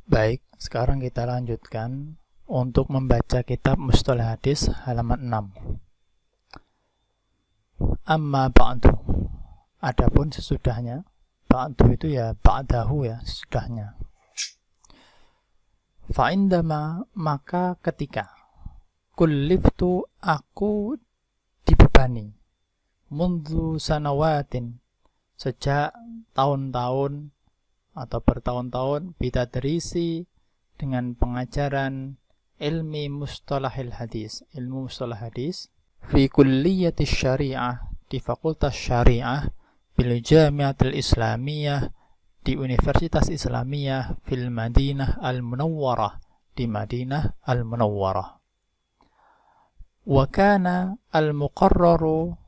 Baik, sekarang kita lanjutkan untuk membaca kitab Mustalah Hadis halaman 6. Amma ba'du. Adapun sesudahnya, ba'du itu ya ba'dahu ya, sesudahnya. Fa'indama, maka ketika kulliftu, aku dibebani, mundu sanawatin, sejak tahun-tahun atau bertahun-tahun, bitadrisi, dengan pengajaran ilmi mustalahil hadis, ilmu mustalah hadis, fi kulliyati syariah, di fakultas syariah, bil jamiatil islamiyah, di Universitas Islamiyah, fil Madinah al-Munawwarah, di Madinah al-Munawwarah. Wa kana al-muqarraru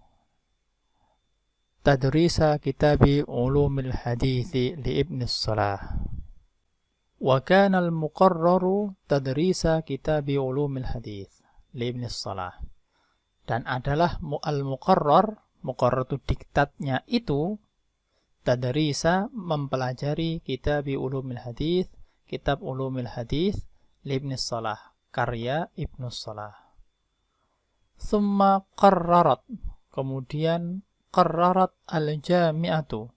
tadrisa kitabi ulumil hadithi li Ibn Salah. Wa kana al-muqarraru tadrisa kitabi ulumil hadith li Ibn Salah. Dan adalah al-muqarrar, muqarrar itu diktatnya itu, tadrisa mempelajari kitabi ulumil hadith, kitab ulumil hadith li Ibn Salah, karya Ibn Salah. Thumma qarrarat, kemudian qarrarat al-jami'atu,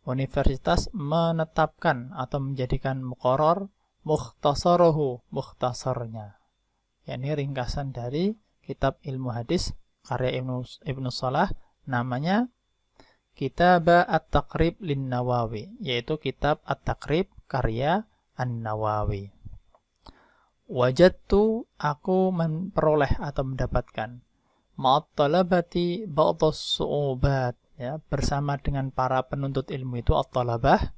universitas menetapkan atau menjadikan muqarrar mukhtasarahu, mukhtasarnya, yakni ringkasan dari kitab ilmu hadis karya Ibn Salah, namanya Kitab At-Taqrib lin-Nawawi, yaitu kitab At-Taqrib karya An-Nawawi. Wajadtu, aku memperoleh atau mendapatkan, ma'at talabati ba'dhas su'ubat, ya, bersama dengan para penuntut ilmu itu, at-talabah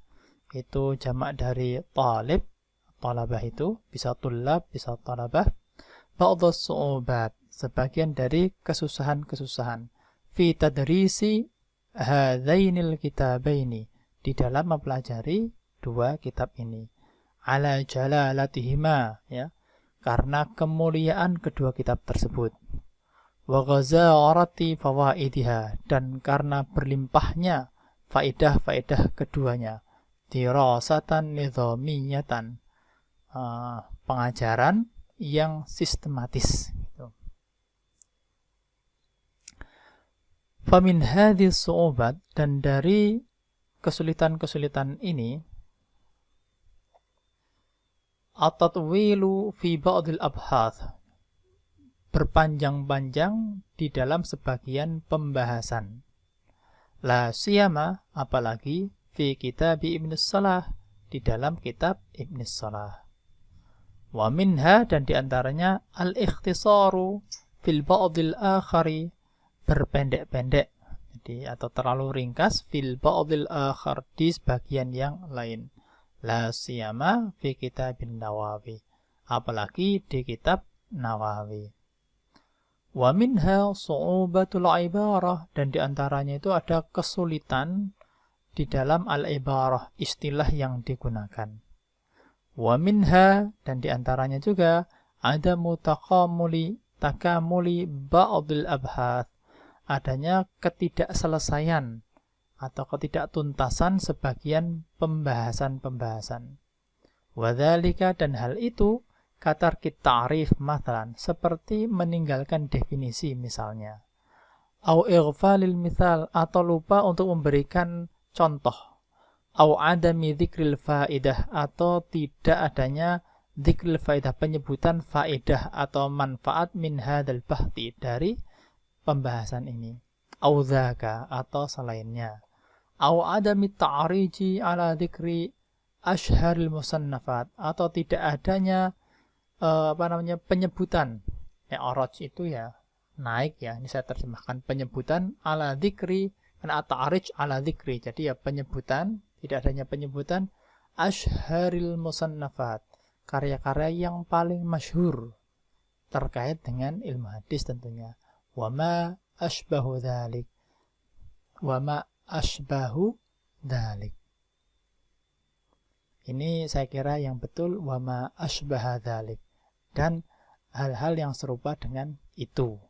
itu jamak dari talib, talabah itu bisa tullab, bisa talabah, ba'dhas su'ubat, sebagian dari kesusahan-kesusahan, fi tadrisi hadzainil kitabaini, di dalam mempelajari dua kitab ini, ala jalalatihima, ya, karena kemuliaan kedua kitab tersebut, wa ghazarati fawaidiha, dan karena berlimpahnya faedah-faedah keduanya, dirasatan nizamiyatan, pengajaran yang sistematis. Famin hadhis su'ubat, dan dari kesulitan-kesulitan ini, at-tatwilu fi ba'dil abhath, berpanjang-panjang di dalam sebagian pembahasan. La siyama, apalagi fi kitab Ibn Salah, di dalam kitab Ibn Salah. Wa minha, dan diantaranya al-ikhtisaru fil ba'dil akhari, berpendek-pendek, jadi atau terlalu ringkas, fil ba'dil akhar, di sebagian yang lain. La siyama fi kitab Nawawi, apalagi di kitab Nawawi. Wa minha su'ubatul ibarah, dan diantaranya itu ada kesulitan di dalam al-ibarah, istilah yang digunakan. Wa minha, dan diantaranya juga ada takamuli ba'dil abhath, adanya ketidakselesaian atau ketidaktuntasan sebagian pembahasan-pembahasan. Wadzalika, dan hal itu, katarkit ta'rif mathalan, seperti meninggalkan definisi misalnya, au ighfalil mithal, atau lupa untuk memberikan contoh, au adami dzikril faidah, atau tidak adanya dzikril faidah, penyebutan faedah atau manfaat min hadzal bahti, dari pembahasan ini, au dzaka, atau selainnya, au adami ta'riji ala dzikri ashharil musannafat, atau tidak adanya penyebutan, ya, araj itu ya naik, ya, ini saya terjemahkan penyebutan ala dzikri, karena at-ta'rij ala dzikri, jadi ya penyebutan, tidak adanya penyebutan ashharil musannafat, karya-karya yang paling masyhur terkait dengan ilmu hadis tentunya. Wa ma ashbahu dzalik, wa ma ashbahu dzalik, ini saya kira yang betul, wa ma ashbaha dzalik, dan hal-hal yang serupa dengan itu.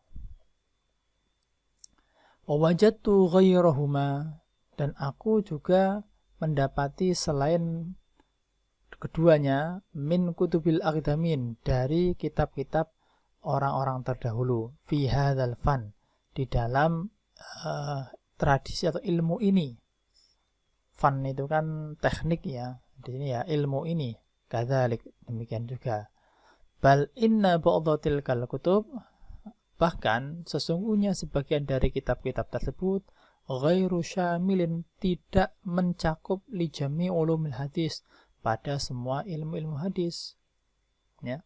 Wa wajadtu ghairahuma, dan aku juga mendapati selain keduanya min kutubil aqdamin, dari kitab-kitab orang-orang terdahulu, fi hadzal fan, di dalam tradisi atau ilmu ini. Fan itu kan teknik ya, di sini ya ilmu ini. Kadzalik, demikian juga. Bal inna ba'dhatil kutub, bahkan sesungguhnya sebagian dari kitab-kitab tersebut ghairu syamilin, tidak mencakup li jami ulumil hadis, pada semua ilmu-ilmu hadis. Ya.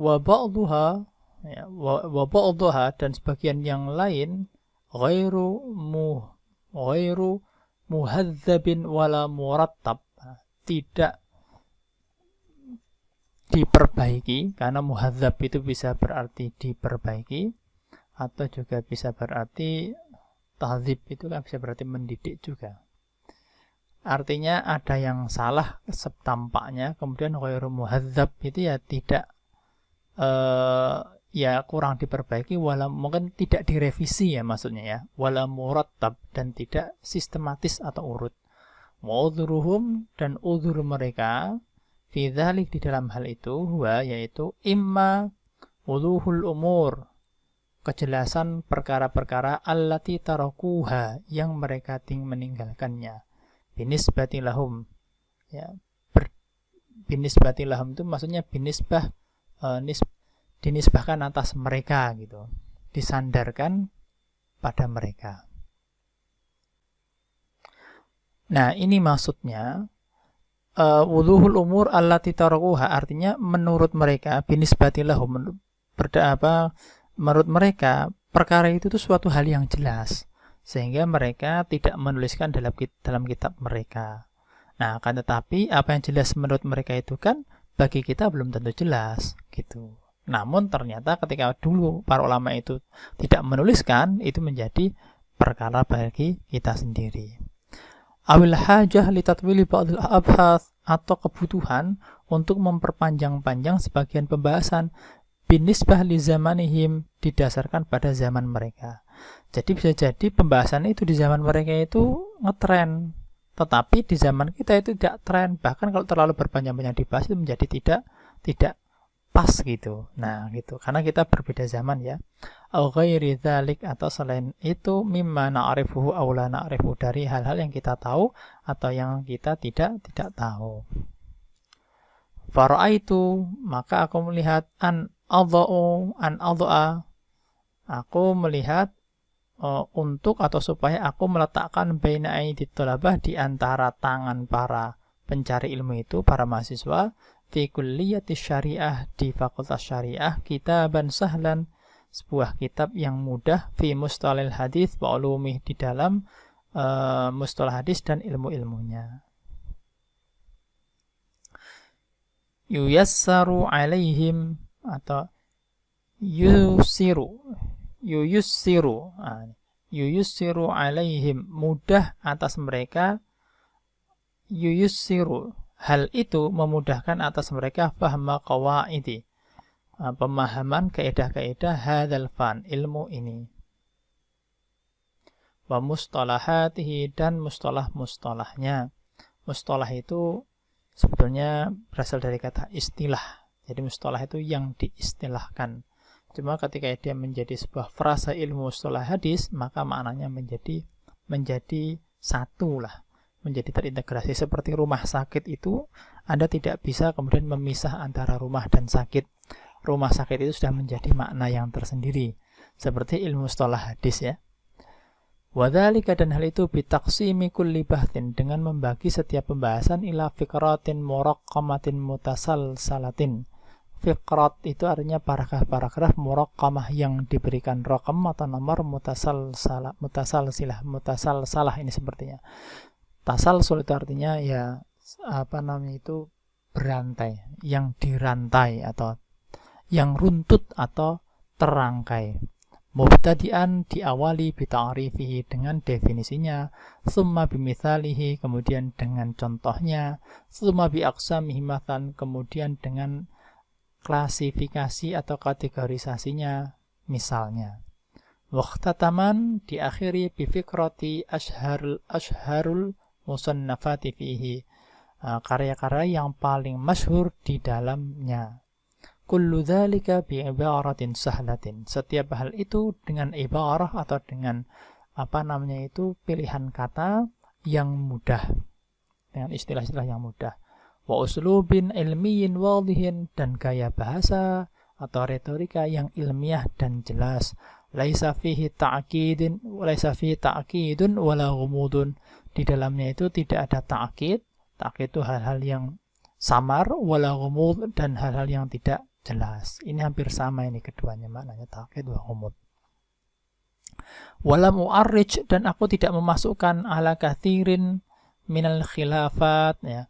Wa ba'dhuha, ya, wa ba'dhuha, dan sebagian yang lain ghairu muhadzabin wala murattab, tidak diperbaiki, karena muhadzab itu bisa berarti diperbaiki atau juga bisa berarti tahdzib, itu kan bisa berarti mendidik juga. Artinya ada yang salah tampaknya, kemudian ghairu muhadzab itu ya tidak ya kurang diperbaiki, wala mungkin tidak direvisi ya maksudnya ya, wala murattab, dan tidak sistematis atau urut. Wa udhuruhum, dan udhur mereka fi dzalik, di dalam hal itu, huwa, yaitu imma wuduhul umur, kejelasan perkara-perkara, allati tarakuha, yang mereka meninggalkannya, binisbati lahum, ya, binisbati lahum itu maksudnya binisbah, dinisbahkan atas mereka gitu, disandarkan pada mereka. Nah, ini maksudnya wuduhul umur allati tarakuha, artinya menurut mereka, binisbati lahum, menurut mereka perkara itu tuh suatu hal yang jelas, sehingga mereka tidak menuliskan dalam kitab mereka. Nah, kan tetapi apa yang jelas menurut mereka itu kan bagi kita belum tentu jelas gitu. Namun ternyata ketika dulu para ulama itu tidak menuliskan, itu menjadi perkara bagi kita sendiri. Awil hajah li tatwili ba'dil abhath, atau kebutuhan untuk memperpanjang-panjang sebagian pembahasan, binisbah li zamanihim, didasarkan pada zaman mereka. Jadi bisa jadi pembahasan itu di zaman mereka itu ngetren, tetapi di zaman kita itu tidak tren. Bahkan kalau terlalu berpanjang-panjang dibahas itu menjadi tidak pas gitu. Nah, gitu. Karena kita berbeda zaman ya. Au ghairi dzalik, atau selain itu, mimma na'rifuhu aw la na'rifu, dari hal-hal yang kita tahu atau yang kita tidak tahu. Fara'aitu, maka aku melihat an adha'a, aku melihat untuk atau supaya aku meletakkan baina aidit thalabah, di antara tangan para pencari ilmu itu, para mahasiswa, fi kulliyati syariah, di fakultas syariah, kitaban sahlan, sebuah kitab yang mudah, fi mustalahil hadis wa ulumih, di dalam mustalah hadis dan ilmu-ilmunya. Yuyassaru alaihim, atau yuyussiru alaihim, mudah atas mereka, yuyussiru, hal itu memudahkan atas mereka, fahma qawaidi, pemahaman kaidah-kaidah hadzal fan, ilmu ini, wa mustalahatihi, dan mustalah-mustalahnya. Mustalah itu sebetulnya berasal dari kata istilah. Jadi mustalah itu yang diistilahkan. Cuma ketika dia menjadi sebuah frasa ilmu mustalah hadis, maka maknanya menjadi satu lah, menjadi terintegrasi. Seperti rumah sakit itu, Anda tidak bisa kemudian memisah antara rumah dan sakit. Rumah sakit itu sudah menjadi makna yang tersendiri, seperti ilmu mustalah hadis ya. Wadzalika, dan hal itu, bitaqsimi kulli bahtin, dengan membagi setiap pembahasan, ila fikratin muraqqamatin mutasalsalatin. Fikrat itu artinya paragraf-paragraf, muraqqamah yang diberikan raqam atau nomor, mutasalsalah ini sepertinya. Tasalsul itu artinya ya itu berantai, yang dirantai atau yang runtut atau terangkai. Mubtadi'an, diawali, bita'arifihi, dengan definisinya, summa bimithalihi, kemudian dengan contohnya, summa biaqsamihi mathan, kemudian dengan klasifikasi atau kategorisasinya, misalnya. Waqtataman, diakhiri bifikrati asharul musannafati fihi, karya-karya yang paling masyhur di dalamnya. Kullu dzalika bi ibaratin sahlatin. Setiap hal itu dengan ibarah atau dengan pilihan kata yang mudah, dengan istilah-istilah yang mudah. Wa uslubin ilmiyin wadhihin, dan gaya bahasa atau retorika yang ilmiah dan jelas. Laisa fihi ta'kidun wala ghumudun. Di dalamnya itu tidak ada ta'kid. Ta'kid itu hal-hal yang samar, wala ghumud, dan hal-hal yang tidak jelas. Ini hampir sama ini keduanya maknanya, ta'kid wa ghumud. Wala mu'arrij, dan aku tidak memasukkan ala kathirin minal khilafat, ya,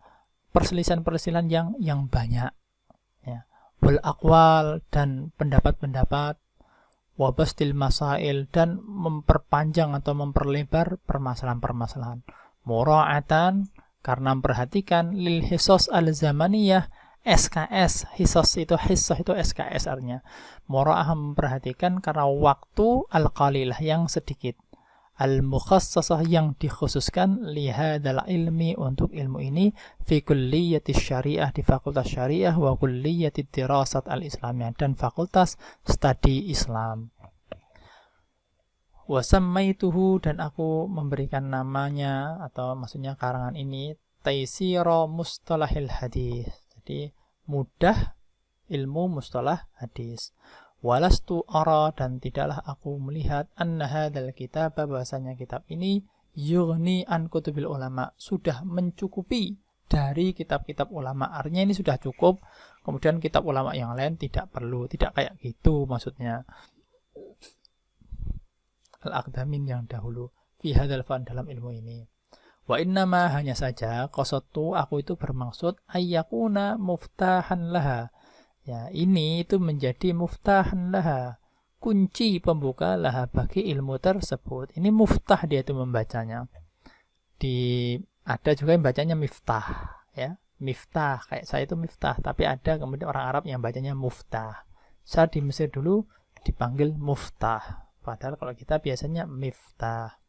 perselisihan-perselisihan yang banyak, ya. Wal aqwal, dan pendapat-pendapat. Wa bastil masail, dan memperpanjang atau memperlebar permasalahan-permasalahan. Mura'atan, karena memperhatikan lil hisos al-zamaniyah, SKS, hisos itu hissah itu SKS artinya. Mura'ah, memperhatikan karena waktu al-qalilah yang sedikit. Al-mukhassasah, yang dikhususkan lihadal ilmi, untuk ilmu ini, fi kulliyati syariah, di fakultas syariah, wa kulliyati dirasat al-islamiyah, dan fakultas studi Islam. Wa sammaituhu, dan aku memberikan namanya, atau maksudnya karangan ini, Taisira Mustalahil Hadis. Jadi mudah ilmu mustalah hadis. Walastu ara, dan tidaklah aku melihat, anna hadzal kitab, bahwasanya kitab ini, yughni an kutubil ulama, sudah mencukupi dari kitab-kitab ulama. Artinya ini sudah cukup, kemudian kitab ulama yang lain tidak perlu. Tidak kayak gitu maksudnya. Al-aqdamin, yang dahulu, fi hadzal fan, dalam ilmu ini. Wa innama, hanya saja, qasattu, aku itu bermaksud, ayyakuna muftahan laha. Ya, ini itu menjadi muftahan laha, kunci pembuka laha, bagi ilmu tersebut. Ini muftah dia itu membacanya. Ada juga yang bacanya miftah, ya. Miftah, kayak saya itu miftah, tapi ada kemudian orang Arab yang bacanya muftah. Saya di Mesir dulu dipanggil muftah, padahal kalau kita biasanya miftah.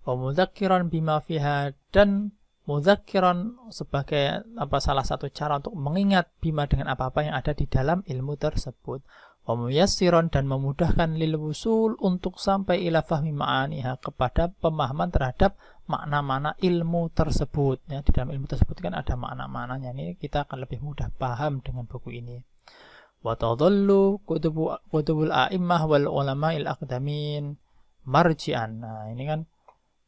Wa mudzakiran bima fiha, dan mudzakiran sebagai salah satu cara untuk mengingat bima, dengan apa-apa yang ada di dalam ilmu tersebut. Wa muyassiran, dan memudahkan lil wusul, untuk sampai ila fahmi ma'aniha, kepada pemahaman terhadap makna-makna ilmu tersebut, ya. Di dalam ilmu tersebut kan ada makna-maknanya, ini kita akan lebih mudah paham dengan buku ini. Wa tadallu kutubul a'immah wal ulama'il aqdamin marji'an. Nah, ini kan,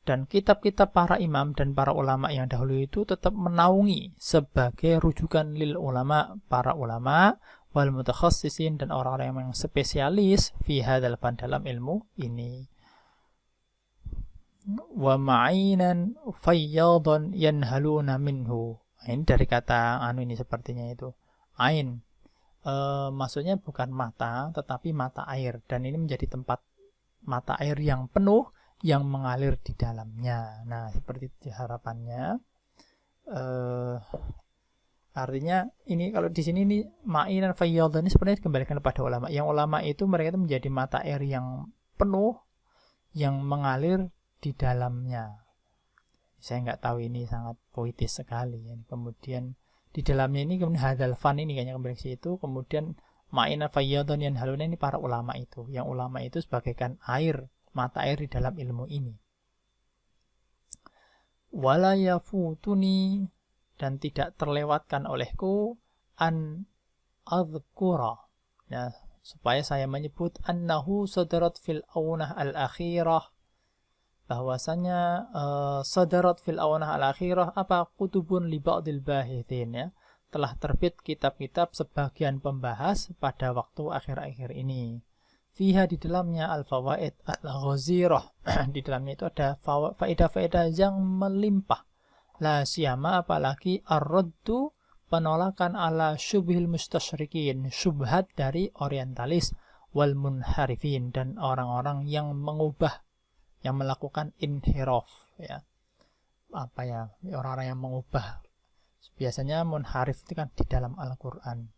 dan kitab-kitab para imam dan para ulama yang dahulu itu tetap menaungi sebagai rujukan lil ulama, para ulama, wal mutakhassisin, dan orang-orang yang spesialis fi hadzal fan, dalam ilmu ini. Wa ma'inan fayyadun yanhaluna minhu. Ini dari kata ini sepertinya itu. Ain. Maksudnya bukan mata, tetapi mata air, dan ini menjadi tempat mata air yang penuh, yang mengalir di dalamnya. Nah, seperti itu harapannya. Artinya ini kalau di sini ini ma'inan fayyadhan, ini sebenarnya dikembalikan kepada ulama. Yang ulama itu mereka itu menjadi mata air yang penuh, yang mengalir di dalamnya. Saya nggak tahu, ini sangat puitis sekali. Kemudian di dalamnya ini kemudian hadzal fan, ini kayaknya kembali ke situ. Kemudian ma'inan fayyadhan yang haluna, ini para ulama itu. Yang ulama itu sebagaikan air, mata air di dalam ilmu ini. Wala yafutuni, dan tidak terlewatkan olehku, an adzkura, ya, supaya saya menyebut, annahu sadarat fil awnah al-akhirah, bahwasanya sadarat fil awnah al-akhirah, kutubun li ba'dil bahithin, ya, telah terbit kitab-kitab sebagian pembahas pada waktu akhir-akhir ini. Fiha, di dalamnya, al-fawaid al-ghazirah, di dalamnya itu ada faedah-faedah yang melimpah. La siyama, apalagi ar-raddu, penolakan ala syubhil mustasyrikin, syubhat dari orientalis, wal munharifin, dan orang-orang yang mengubah, yang melakukan inhiraf, ya. Orang-orang yang mengubah. Biasanya munharif itu kan di dalam Al-Qur'an.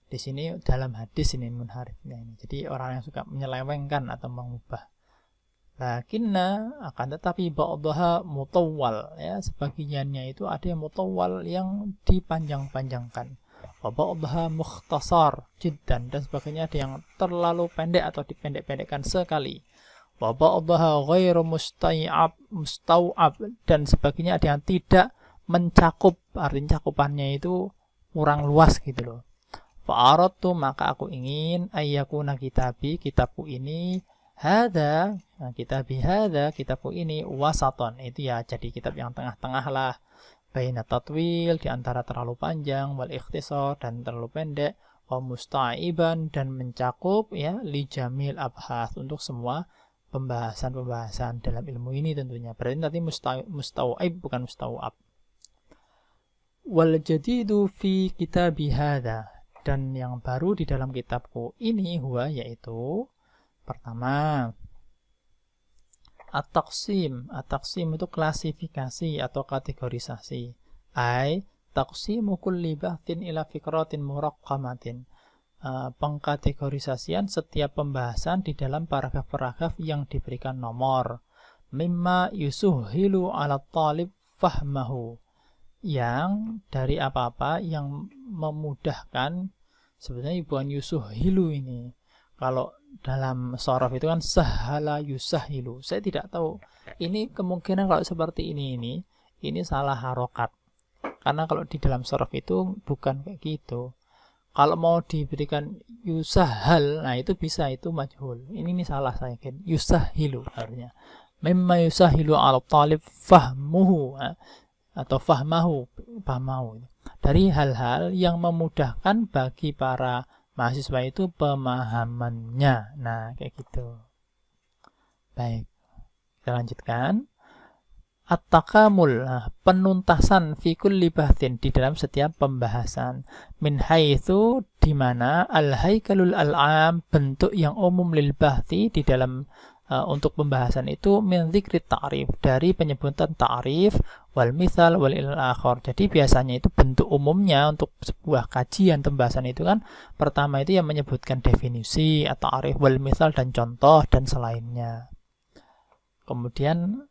Di sini dalam hadis ini munharifnya ini. Jadi orang yang suka menyelewengkan atau mengubah. Lakinna akan tetapi ba'daha mutawwal, ya, sebagiannya itu ada yang mutawwal yang dipanjang-panjangkan. Wa ba'daha mukhtasar jiddan, dan sebagainya ada yang terlalu pendek atau dipendek-pendekkan sekali. Wa ba'daha ghairu mustau'ab, dan sebagainya ada yang tidak mencakup, artinya cakupannya itu kurang luas gitu loh. Fa'aradtu, maka aku ingin ayyakuna kitabi, kitabku ini hada, kitabku ini wasaton, itu ya jadi kitab yang tengah-tengah lah, baina tatwil, di antara terlalu panjang, wal ikhtisar, dan terlalu pendek, wa musta'iban, dan mencakup, ya, li jamil abhath, untuk semua pembahasan dalam ilmu ini tentunya. Berarti nanti mustau'ib bukan mustau'ab. Wal jadidu fi kitabi hada, dan yang baru di dalam kitabku ini huwa, yaitu pertama, at-taqsim. At-taqsim itu klasifikasi atau kategorisasi. Ai taqsimu kulli bahthin ila fikratin muraqqamatin. Pengkategorisasian setiap pembahasan di dalam paragraf-paragraf yang diberikan nomor. Mimma yusuhilu ala talib fahmahu. Yang dari apa-apa yang memudahkan, sebenarnya bukan yusuhilu ini. Kalau dalam shorof itu kan sahala yusahilu. Saya tidak tahu. Ini kemungkinan kalau seperti ini salah harokat. Karena kalau di dalam shorof itu bukan kayak gitu. Kalau mau diberikan yusahal, nah itu bisa, itu majhul. Ini salah saya yakin. Yusahilu artinya. Mimma yusahilu ala talib fahmuhu, atau fahmahu. Dari hal-hal yang memudahkan bagi para mahasiswa itu pemahamannya. Nah, kayak gitu. Baik, kita lanjutkan. At-takamul, penuntasan fi kulli bahtin, di dalam setiap pembahasan. Min haitsu, di mana al-haikalul al-am, bentuk yang umum lil bahti, di dalam untuk pembahasan itu, min dzikri ta'rif, dari penyebutan ta'rif, wal mithal wal ilal akhar. Jadi biasanya itu bentuk umumnya untuk sebuah kajian pembahasan itu kan, pertama itu yang menyebutkan definisi atau ta'rif, wal mithal, dan contoh dan selainnya. Kemudian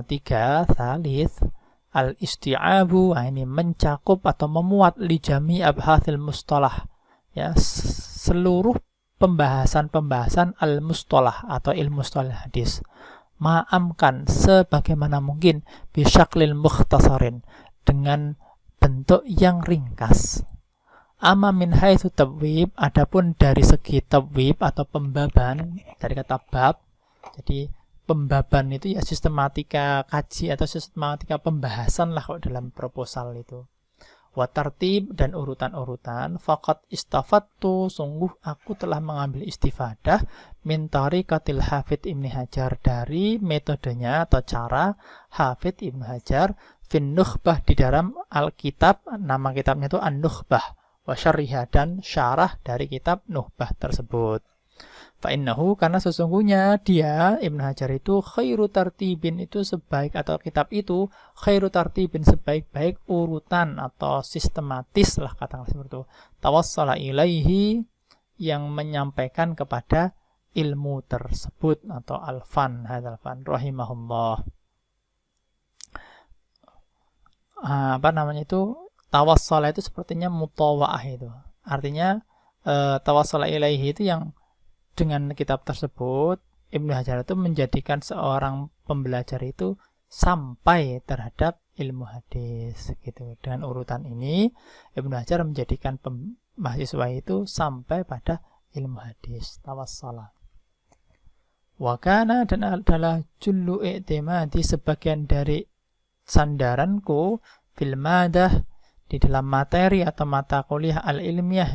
tiga, thalith, al-isti'abu, ini mencakup atau memuat li jami abhathil mustalah, ya, seluruh pembahasan al-mustalah atau ilmu mustalah hadis. Ma'amkan, sebagaimana mungkin, bisyaklil mukhtasarin, dengan bentuk yang ringkas. Amma min haitsu tabwib, adapun dari segi tabwib atau pembaban, dari kata bab, jadi pembaban itu ya sistematika kaji atau sistematika pembahasan lah kalau dalam proposal itu. Wa tartib, dan urutan-urutan. Faqat istafattu, sungguh aku telah mengambil istifadah min tariqatil Hafidz Ibnu Hajar, dari metodenya atau cara Hafidz Ibnu Hajar fin nukhbah, di dalam Alkitab, nama kitabnya itu An-Nukhbah, wa syarriha, dan syarah dari kitab Nukhbah tersebut. Fa'innahu, karena sesungguhnya dia, Ibnu Hajar itu, khairu tartibin, itu sebaik, atau kitab itu khairu tartibin, sebaik-baik urutan atau sistematis lah, katakanlah seperti itu. Tawassala ilaihi, yang menyampaikan kepada ilmu tersebut, atau al-fan, hadzal fan, rahimahullah. Apa namanya itu? Tawassala itu sepertinya mutawa'ah itu. Artinya tawassala ilaihi itu yang dengan kitab tersebut, Ibnu Hajar itu menjadikan seorang pembelajar itu sampai terhadap ilmu hadis gitu. Dengan urutan ini, Ibnu Hajar menjadikan mahasiswa itu sampai pada ilmu hadis. Tawassala. Wa kana, dan adalah jullu i'timadi, sebagian dari sandaranku, fil madah, di dalam materi atau mata kuliah al-ilmiah,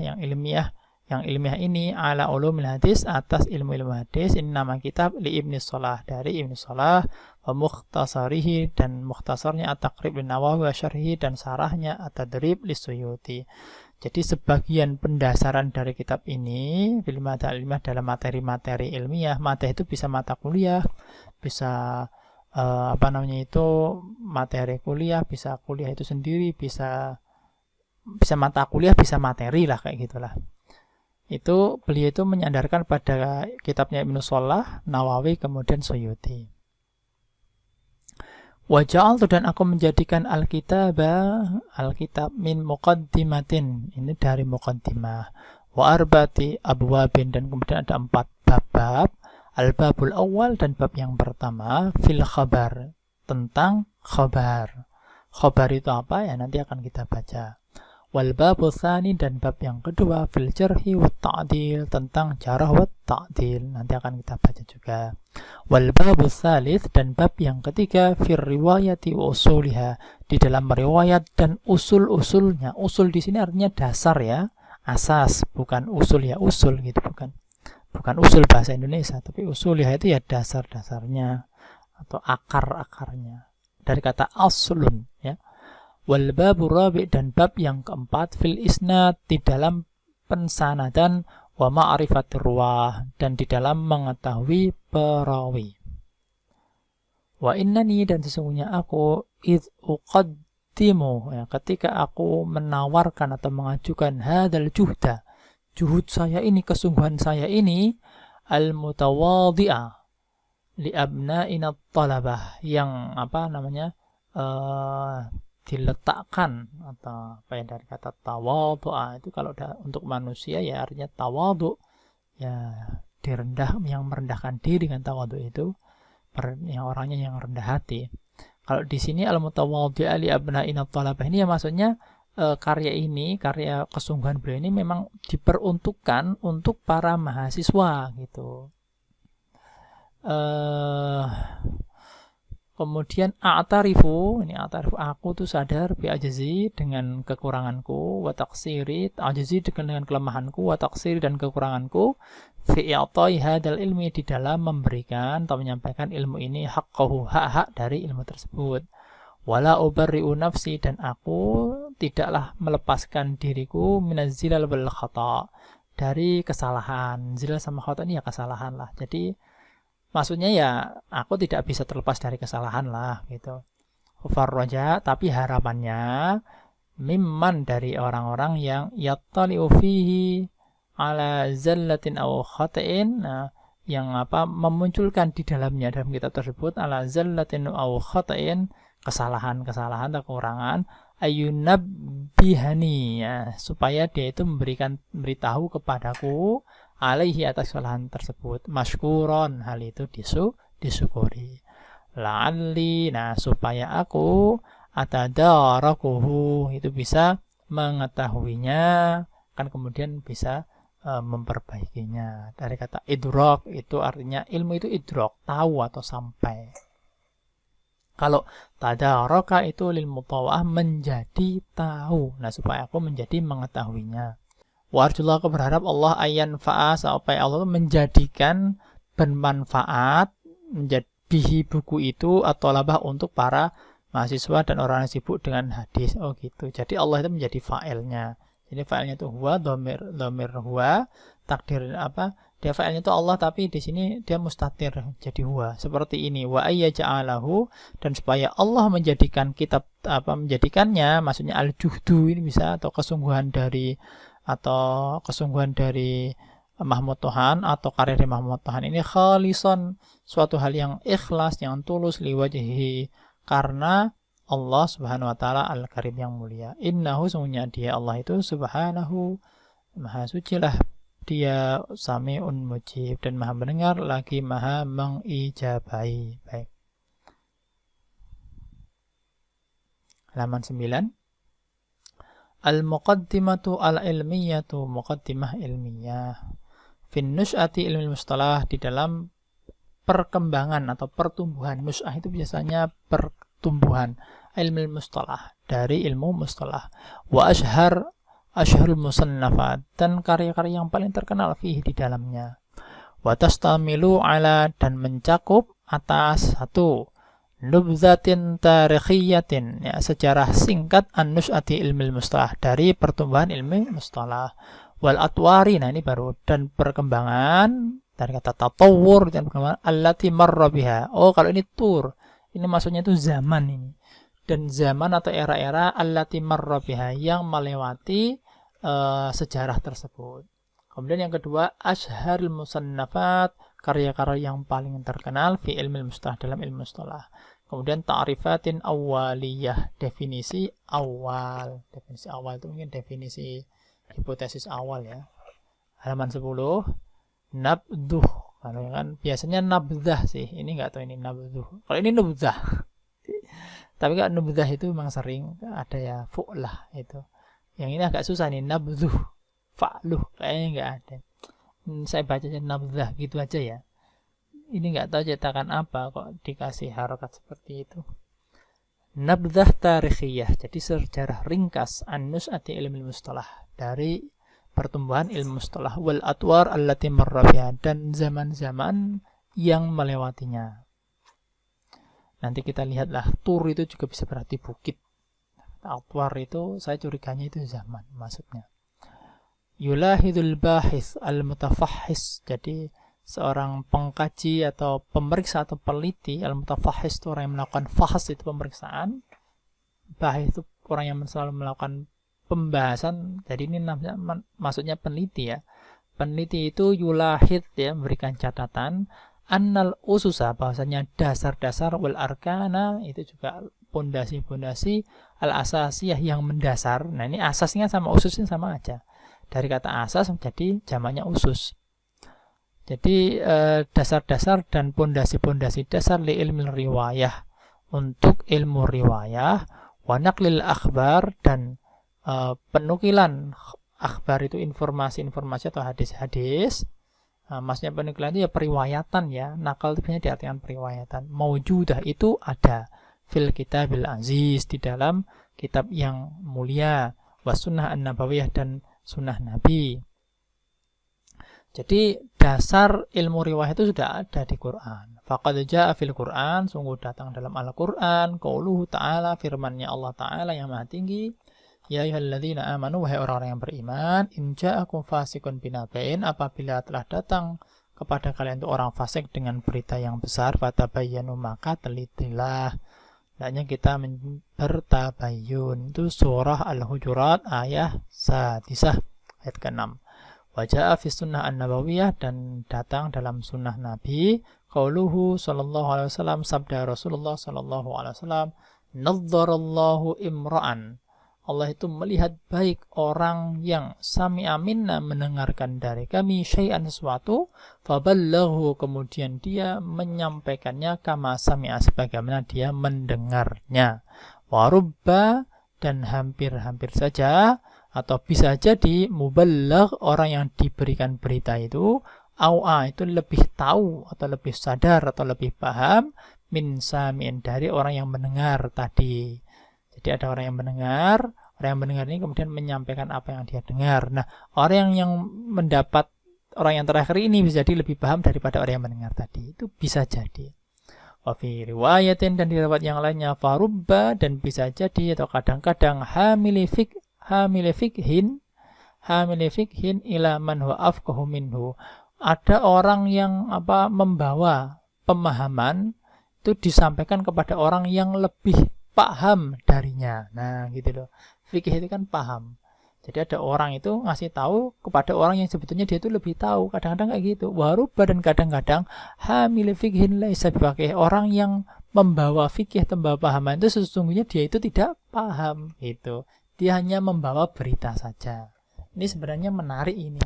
yang ilmiah ini, ala ulumil hadis, atas ilmu-ilmu hadis. Ini nama kitab li Ibnu Shalah, dari Ibnu Shalah, wa mukhtasarihi, dan mukhtasarnya at-taqrib lin Nawawi, wa syarhihi, dan sarahnya at-tadrib li Suyuti. Jadi sebagian pendasaran dari kitab ini fil madah ilmiah, dalam materi-materi ilmiah. Mata itu bisa mata kuliah, bisa materi kuliah, bisa kuliah itu sendiri, bisa mata kuliah, bisa materi lah, kayak gitulah. Itu beliau itu menyandarkan pada kitabnya Ibnu Shalah, Nawawi, kemudian Suyuti. Wa ja'altu, dan aku menjadikan alkitab min muqaddimatin, ini dari muqaddimah, wa arba'ati abwabin, dan kemudian ada 4 bab. Al-babul awal, dan bab yang pertama, fil khabar, tentang khabar. Khabar itu apa ya, nanti akan kita baca. Wal babu tsani, dan bab yang kedua, fil jarhi wat ta'dil, tentang jarh wat ta'dil, nanti akan kita baca juga. Wal babu tsalits, dan bab yang ketiga, fir riwayati wa usuliha, di dalam riwayat dan usul-usulnya. Usul di sini artinya dasar ya, asas, bukan usul ya usul gitu, bukan usul bahasa Indonesia, tapi usuliha itu ya dasar-dasarnya atau akar-akarnya, dari kata aslun ya. Wal babu rabi', dan bab yang keempat, fil isnad, di dalam pensanadan, wa ma'rifatir ruwah, dan di dalam mengetahui perawi. Wa innani, dan sesungguhnya aku, id uqaddimu, ya, ketika aku menawarkan atau mengajukan hadal juhda, juhud saya ini, kesungguhan saya ini, al mutawadhi'ah li abna'ina talabah, yang apa namanya, diletakkan, atau apa ya, dari kata tawadhu'a itu kalau untuk manusia ya artinya tawadhu ya, direndah, yang merendahkan diri kan, tawadhu itu yang orangnya yang rendah hati. Kalau di sini al-mutawadhi'a li abna'ina talabah ini ya maksudnya karya kesungguhan beliau ini memang diperuntukkan untuk para mahasiswa gitu. Kemudian a'tarifu, ini a'tarifu, aku tuh sadar bi ajzi, dengan kekuranganku, wa taqsiri, ajzi dengan kelemahanku, wa taqsiri, dan kekuranganku, fi i'tai hadal ilmi, di dalam memberikan atau menyampaikan ilmu ini, haqqahu, hak-hak dari ilmu tersebut. Wala ubarri'u nafsi, dan aku tidaklah melepaskan diriku minaz-zilal wal khata', dari kesalahan. Zilal sama khata' ini ya kesalahan lah. Jadi maksudnya ya aku tidak bisa terlepas dari kesalahan lah gitu. Farroja, tapi harapannya mimman, dari orang-orang yang yattali'u fihi ala zallatin aw khata'in, yang apa memunculkan di dalamnya, dalam kitab tersebut, ala zallatin aw khata'in, kesalahan-kesalahan atau kekurangan, ayunabbihani, ya, supaya dia itu memberitahu kepadaku, alaihi, atas kesalahan tersebut, mashkuron, hal itu disyukuri, la'alli, nah supaya aku atadarakuhu, itu bisa mengetahuinya, kan kemudian bisa memperbaikinya. Dari kata idrak itu artinya ilmu itu idrak, tahu atau sampai. Kalau tadaraka itu lil mutawa'ah, menjadi tahu. Nah supaya aku menjadi mengetahuinya. Wa arjullah, aku berharap Allah ayan fa'a, supaya Allah menjadikan bermanfaat menjadi buku itu atau labah untuk para mahasiswa dan orang yang sibuk dengan hadis. Oh gitu. Jadi Allah itu menjadi fa'ilnya. Jadi fa'ilnya itu huwa, dhamir huwa, takdir apa? Dia fa'ilnya itu Allah, tapi di sini dia mustatir jadi huwa. Seperti ini, wa ayyaja'alahu, dan supaya Allah menjadikan kitab menjadikannya, maksudnya al-juhdu ini bisa, atau kesungguhan dari Mahmud Tohan, atau karya dari Mahmud Tohan ini khalison, suatu hal yang ikhlas, yang tulus, liwajhi, karena Allah subhanahu wa ta'ala al-karim, yang mulia. Innahu, sungguhnya dia Allah itu subhanahu, maha suci lah dia, sami'un mujib, dan maha mendengar lagi maha mengijabai. Baik, halaman 9. Al-muqaddimatu al-ilmiyatu, muqaddimah ilmiyah, fin nus'ati ilmi mustalah, di dalam perkembangan atau pertumbuhan. Nus'ah itu biasanya pertumbuhan, ilmi mustalah, dari ilmu mustalah. Wa asharul musannafat, dan karya-karya yang paling terkenal fihi, di dalamnya. Wa tastamilu ala, dan mencakup atas satu, nubzatin tarikhiyatin, ya, sejarah singkat an-nus'ati ilmi mustalah, dari pertumbuhan ilmi mustalah. Wal atwari, nah ini baru, dan perkembangan, dari kata tatawur, dan perkembangan allati marra biha. Oh kalau ini tur, ini maksudnya itu zaman ini, dan zaman atau era-era allati marra biha, yang melewati sejarah tersebut. Kemudian yang kedua, asyharul musannafat, karya-karya yang paling terkenal fi ilmu mustalah, dalam ilmu mustalah. Kemudian ta'rifatin awaliyah, definisi awal. Definisi awal itu mungkin definisi hipotesis awal ya. Halaman 10, nabduh. Kalau kan biasanya nabdah sih. Ini enggak tahu ini nabduh. Kalau ini nubdah. Tapi kalau nubdah itu memang sering ada ya fu'lah itu. Yang ini agak susah nih, nabduh. Fa'luh kayaknya enggak ada. Saya baca aja nabdah gitu aja ya. Ini enggak tahu cetakan apa kok dikasih harokat seperti itu. Nabdah tarikhiyah, jadi sejarah ringkas an-nus'ati ilmi mustalah, dari pertumbuhan ilmu mustalah, wal atwar allati marra fiha, dan zaman-zaman yang melewatinya. Nanti kita lihatlah, tur itu juga bisa berarti bukit. Atwar itu saya curiganya itu zaman maksudnya. Yulahidul bahis al-mutafahhis, jadi seorang pengkaji atau pemeriksa atau peneliti. Al-mutafahhis itu orang yang melakukan fahas, itu pemeriksaan. Bahis itu orang yang selalu melakukan pembahasan. Jadi ini maksudnya peneliti ya. Peneliti itu yulahid ya, memberikan catatan. Annal ususa, bahwasanya dasar-dasar, wal arkana itu juga pondasi-pondasi, al-asasiyah yang mendasar. Nah ini asasnya sama ususnya sama aja. Dari kata asas menjadi jamaknya usus. Jadi dasar-dasar dan pondasi-pondasi dasar li ilmu riwayah, untuk ilmu riwayah, wa naqlil akhbar, dan penukilan akhbar itu informasi-informasi atau hadis-hadis. Maksudnya penukilan itu ya periwayatan ya. Nakal itu biasanya diartikan periwayatan. Maujudah itu ada fil kitabil aziz, di dalam kitab yang mulia, was sunnah an-nabawiyah, dan sunnah Nabi. Jadi dasar ilmu riwayat itu sudah ada di Quran. Faqad jaa fil Quran, sungguh datang dalam Al-Quran, qauluhu ta'ala, firmannya Allah Ta'ala yang maha tinggi, ya ayyuhalladzina amanu, wahai orang-orang yang beriman, in ja'akum fasiqun binaba'in, apabila telah datang kepada kalian itu orang fasik dengan berita yang besar, fatabayyanu, maka telitilah. Hendaknya kita bertabayyun. Itu surah Al-Hujurat ayat 1 ayat ke-6. Waja'a fi sunnah an-nabawiyah, dan datang dalam sunnah Nabi, qauluhu sallallahu alaihi wasallam, sabda Rasulullah sallallahu alaihi wasallam, nadzarallahu imra'an, Allah itu melihat baik orang yang sami'a minna, mendengarkan dari kami, syai'an, sesuatu, faballaghu, kemudian dia menyampaikannya, kama sami'a, sebagaimana dia mendengarnya. Warubba, dan hampir-hampir saja atau bisa jadi mubalagh, orang yang diberikan berita itu, au'a, itu lebih tahu atau lebih sadar atau lebih paham, min sami'in, dari orang yang mendengar tadi. Jadi ada orang yang mendengar ini kemudian menyampaikan apa yang dia dengar. Nah, orang yang mendapat, orang yang terakhir ini bisa jadi lebih paham daripada orang yang mendengar tadi. Itu bisa jadi. Wa fi riwayatin, dan di riwayat yang lainnya, farubba, dan bisa jadi atau kadang-kadang hamili fikhin ila man huwa afqahu minhu. Ada orang yang membawa pemahaman itu disampaikan kepada orang yang lebih paham darinya. Nah, gitu loh. Fikih itu kan paham. Jadi ada orang itu ngasih tahu kepada orang yang sebetulnya dia itu lebih tahu. Kadang-kadang kayak gitu. Warubba, dan kadang-kadang hamil fikhin laisa bifaqih, orang yang membawa fikih atau membawa pahaman itu sesungguhnya dia itu tidak paham gitu. Dia hanya membawa berita saja. Ini sebenarnya menarik ini.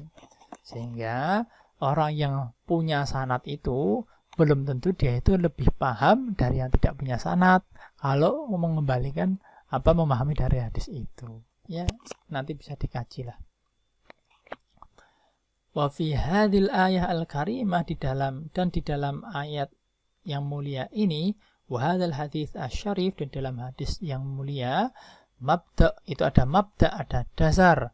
Sehingga orang yang punya sanad itu belum tentu dia itu lebih paham dari yang tidak punya sanad kalau mengembalikan memahami dari hadis itu. Ya, nanti bisa dikaji lah. Wa fi hadhil ayah al-karimah, di dalam ayat yang mulia ini, wa hadzal hadits asy-syarif, dan dalam hadis yang mulia, mabda, itu ada mabda, ada dasar.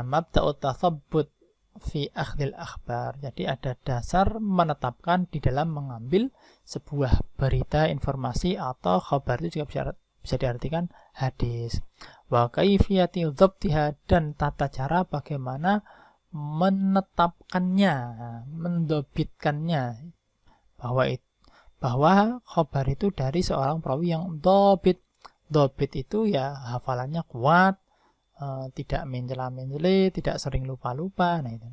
Mabda'ut tathabbut fi akhdil akhbar. Jadi ada dasar menetapkan di dalam mengambil sebuah berita, informasi atau khabar, itu juga bisa diartikan hadis. Wa kaifiyati dhabtiha, dan tata cara bagaimana menetapkannya, mendobitkannya, bahwa khabar itu dari seorang perawi yang dobit. Dobit itu ya hafalannya kuat, tidak mencela-mencela, tidak sering lupa-lupa. Nah, itu.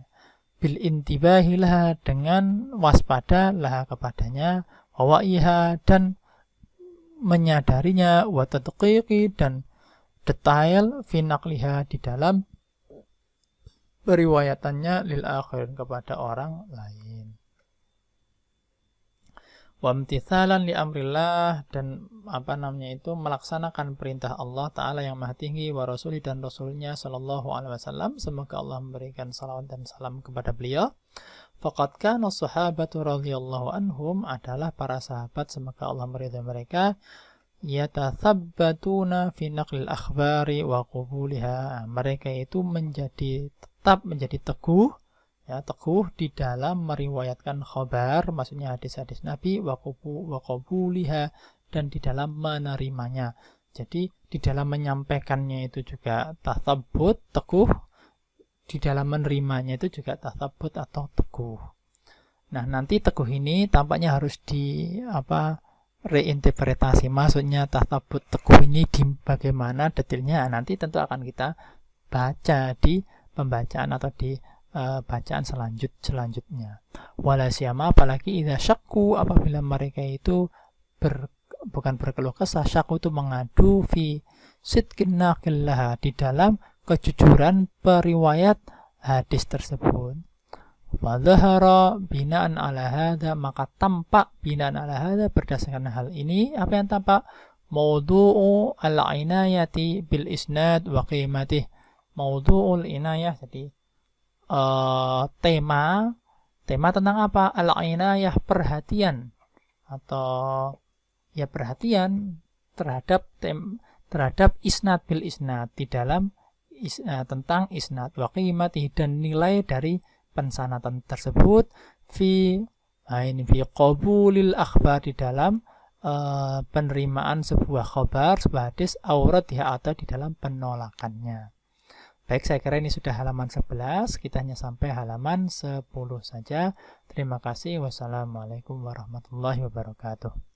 Bil intibahilah, dengan waspada laha kepadanya, wawaiha, dan menyadarinya, wa tadqiqi, dan detail, fi naqliha, di dalam periwayatannya, lil akhirin, kepada orang lain. Wamtithalan li amrillah, dan melaksanakan perintah Allah Ta'ala yang maha tinggi, wa rasuli, dan rasulnya sallallahu alaihi wasallam, semoga Allah memberikan salawat dan salam kepada beliau. Faqad kana sahabatu radhiyallahu anhum, adalah para sahabat, semoga Allah meridhai mereka, yatathabbatuna fi naqlil akhbari wa qubuliha, mereka itu tetap menjadi teguh, teguh di dalam meriwayatkan khabar, maksudnya hadis-hadis Nabi, wa qabuliha, dan di dalam menerimanya. Jadi di dalam menyampaikannya itu juga tathabbut, teguh, di dalam menerimanya itu juga tathabbut atau teguh. Nah, nanti teguh ini tampaknya harus reinterpretasi, maksudnya tathabbut, teguh ini di bagaimana detailnya, nanti tentu akan kita baca di pembacaan atau di bacaan selanjutnya. Wala siyama, apalagi idza syakku, apabila mereka itu bukan berkeluh kesah, syakku itu mengadu, fi sidqin naqillah, di dalam kejujuran periwayat hadis tersebut. Wa dhahara binaan ala hadza, maka tampak binaan ala hadza, berdasarkan hal ini, apa yang tampak? Maudu'u al-inayati bil isnad wa qimatih. Maudu'ul inayah, jadi tema tentang apa? Al-inayah, perhatian, atau ya perhatian terhadap isnad bil isnad, di dalam tentang isnad, wa qimati, dan nilai dari pensanatan tersebut, fi qabulil akhbar, di dalam penerimaan sebuah khabar, sebuah hadis, auradha, atau di dalam penolakannya. Baik, saya kira ini sudah halaman 11, kita hanya sampai halaman 10 saja. Terima kasih. Wassalamualaikum warahmatullahi wabarakatuh.